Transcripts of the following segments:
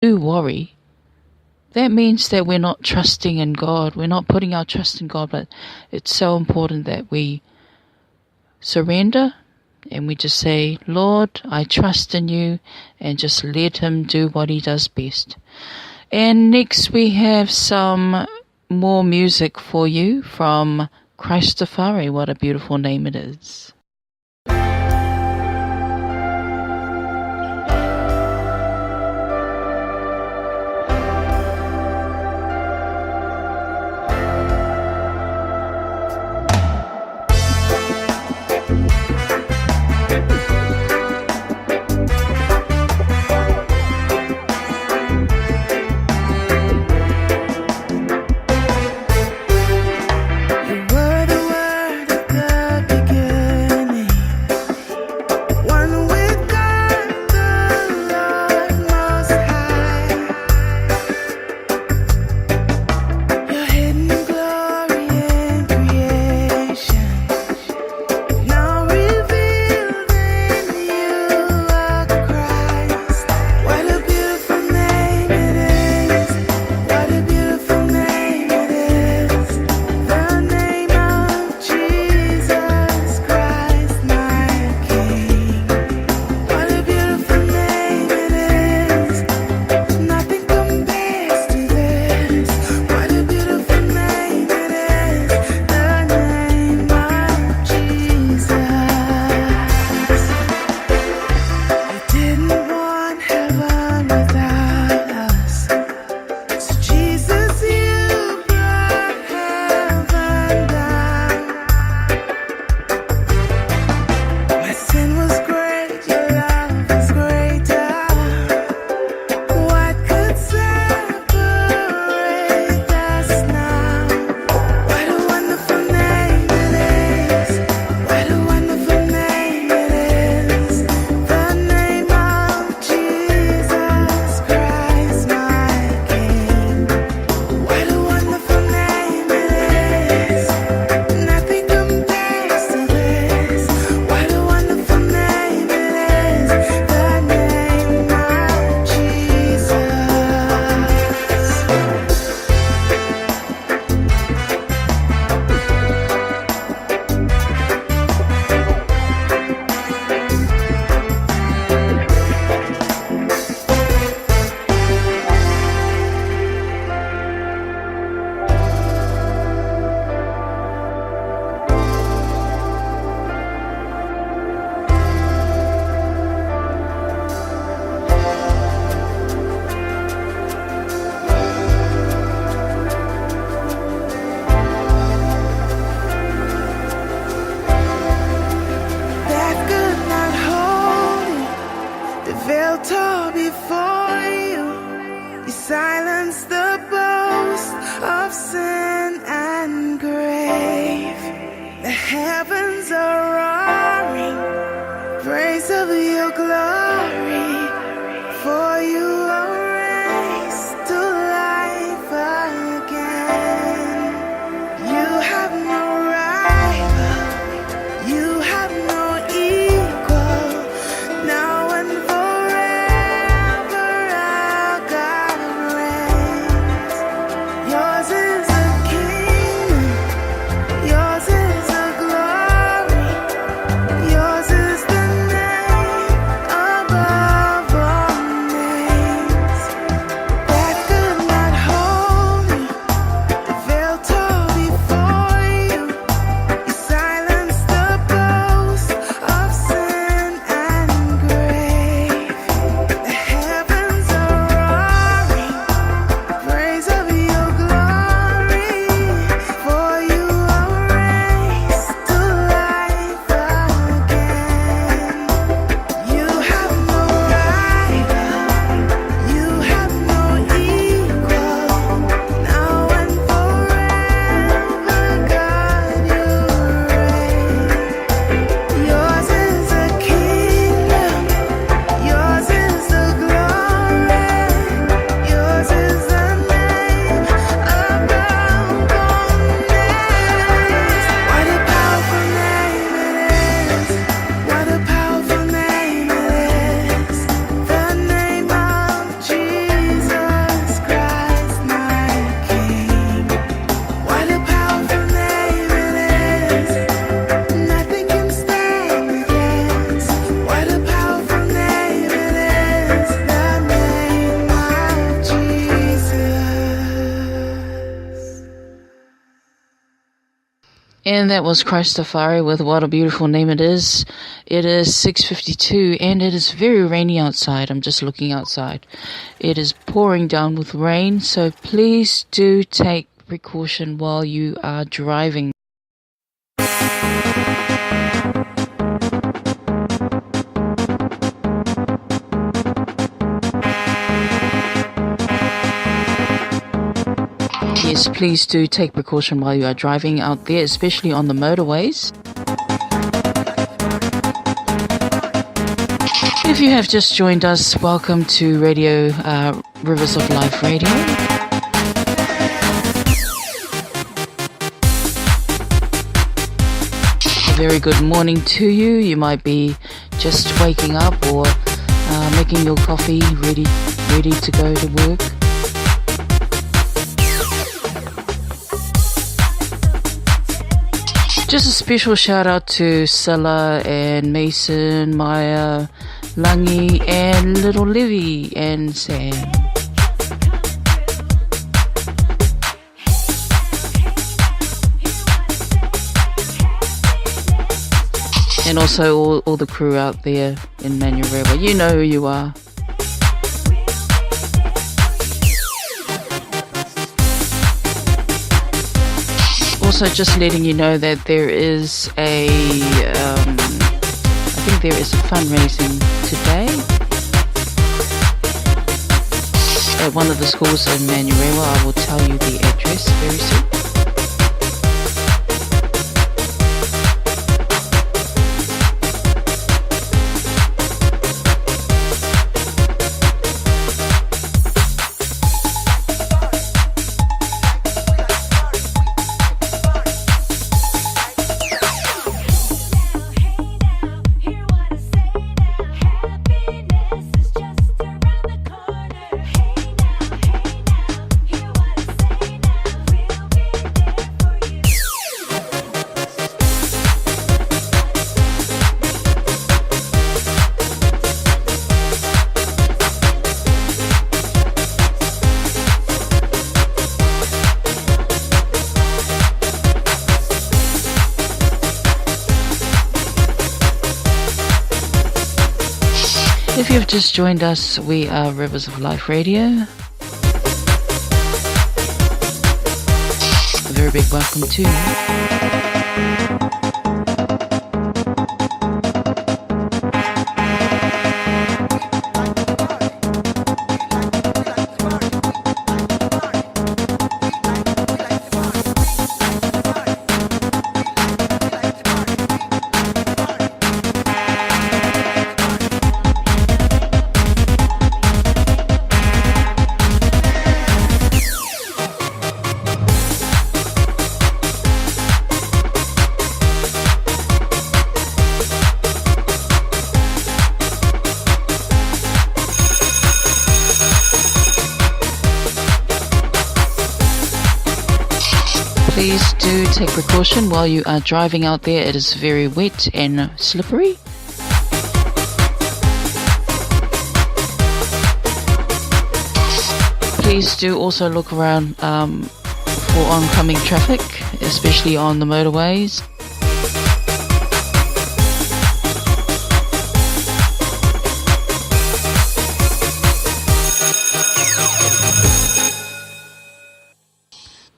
do worry, that means that we're not trusting in God. We're not putting our trust in God, but it's so important that we surrender and we just say, Lord, I trust in you, and just let him do what he does best. And next we have some more music for you from Christofari. What a beautiful name it is. You were the word of God began. And that was Christafari with What a Beautiful Name It Is. It is 6:52 and it is very rainy outside. I'm just looking outside. It is pouring down with rain, so please do take precaution while you are driving. Yes, please do take precaution while you are driving out there, especially on the motorways. If you have just joined us, welcome to Rivers of Life Radio. A very good morning to you. You might be just waking up or making your coffee ready to go to work. Just a special shout out to Sella and Mason, Maya, Langi and little Livy and Sam. And also all the crew out there in Manurewa. You know who you are. Also, just letting you know that there is I think there is a fundraising today at one of the schools in Manurewa. I will tell you the address very soon. If you've just joined us, we are Rivers of Life Radio. A very big welcome to you. Please do take precaution while you are driving out there. It is very wet and slippery. Please do also look around for oncoming traffic, especially on the motorways.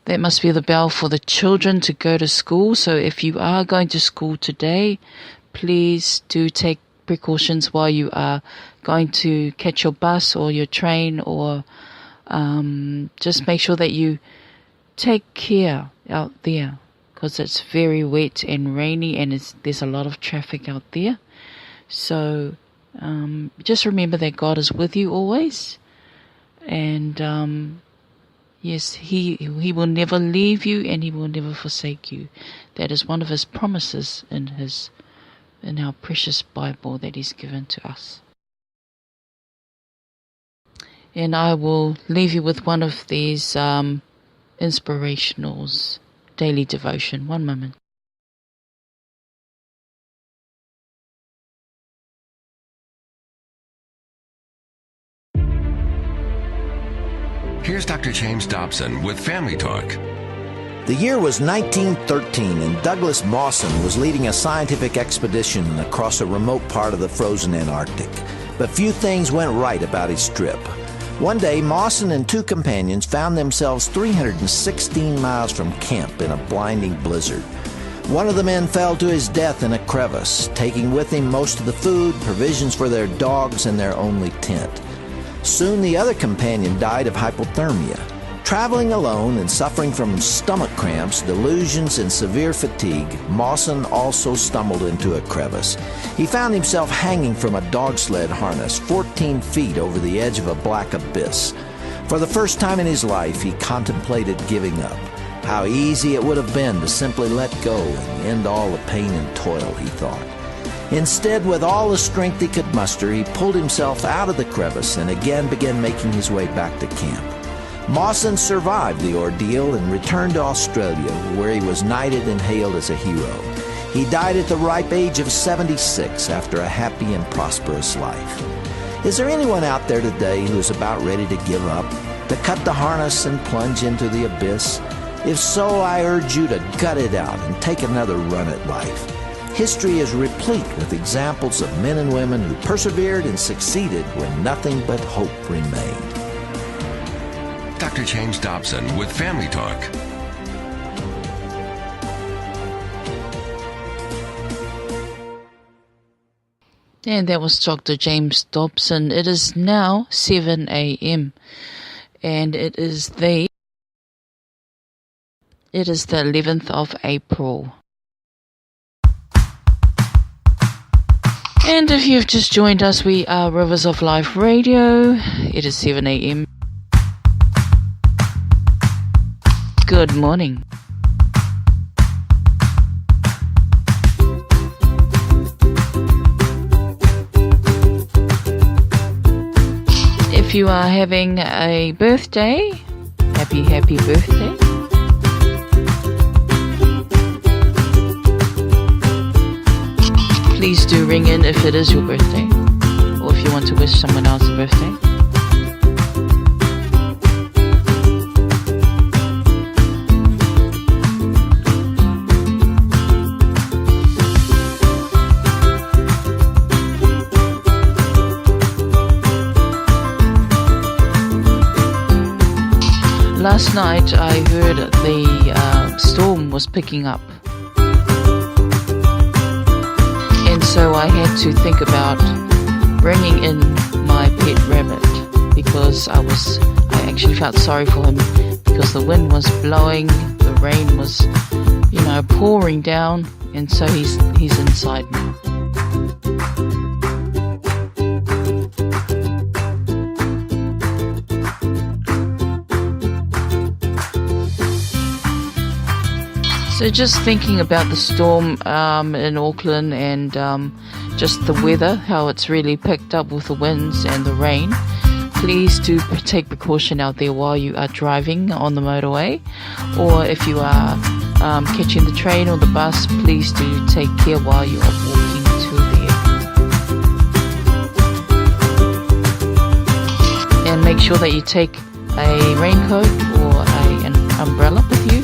That must be the bell for the children to go to school. So if you are going to school today, please do take precautions while you are going to catch your bus or your train, or just make sure that you take care out there, because it's very wet and rainy and there's a lot of traffic out there. So just remember that God is with you always, and yes, He will never leave you and He will never forsake you. That is one of His promises in our precious Bible that He's given to us. And I will leave you with one of these inspirationals, daily devotion. One moment. Here's Dr. James Dobson with Family Talk. The year was 1913, and Douglas Mawson was leading a scientific expedition across a remote part of the frozen Antarctic. But few things went right about his trip. One day, Mawson and two companions found themselves 316 miles from camp in a blinding blizzard. One of the men fell to his death in a crevice, taking with him most of the food, provisions for their dogs, and their only tent. Soon the other companion died of hypothermia. Traveling alone and suffering from stomach cramps, delusions, and severe fatigue, Mawson also stumbled into a crevice. He found himself hanging from a dog sled harness 14 feet over the edge of a black abyss. For the first time in his life, he contemplated giving up. How easy it would have been to simply let go and end all the pain and toil, he thought. Instead, with all the strength he could muster, he pulled himself out of the crevice and again began making his way back to camp. Mawson survived the ordeal and returned to Australia, where he was knighted and hailed as a hero. He died at the ripe age of 76 after a happy and prosperous life. Is there anyone out there today who is about ready to give up, to cut the harness and plunge into the abyss? If so, I urge you to gut it out and take another run at life. History is replete with examples of men and women who persevered and succeeded when nothing but hope remained. Dr. James Dobson with Family Talk. And that was Dr. James Dobson. It is now 7 a.m. and it is the 11th of April. And if you've just joined us, we are Rivers of Life Radio. It is 7 a.m. Good morning. If you are having a birthday, happy birthday. Please do ring in if it is your birthday, or if you want to wish someone else a birthday. Last night I heard the storm was picking up, and so I had to think about bringing in my pet rabbit, because I actually felt sorry for him, because the wind was blowing, the rain was, pouring down, and so he's inside now. So just thinking about the storm in Auckland and just the weather, how it's really picked up with the winds and the rain. Please do take precaution out there while you are driving on the motorway, or if you are catching the train or the bus, please do take care while you are walking to there. And make sure that you take a raincoat or an umbrella with you.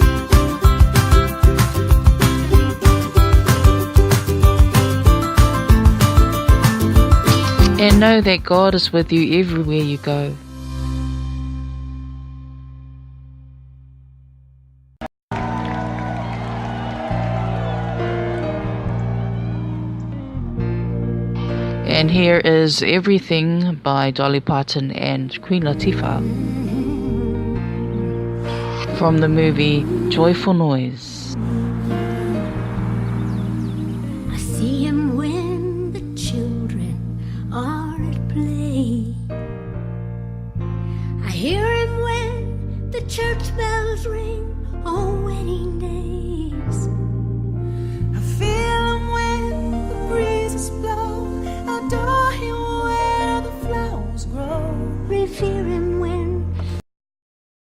And know that God is with you everywhere you go. And here is Everything by Dolly Parton and Queen Latifah from the movie Joyful Noise. I see him when the children are at play. I hear him when the church bells ring on wedding days. I feel him when the breezes blow. I adore him where the flowers grow. Revere him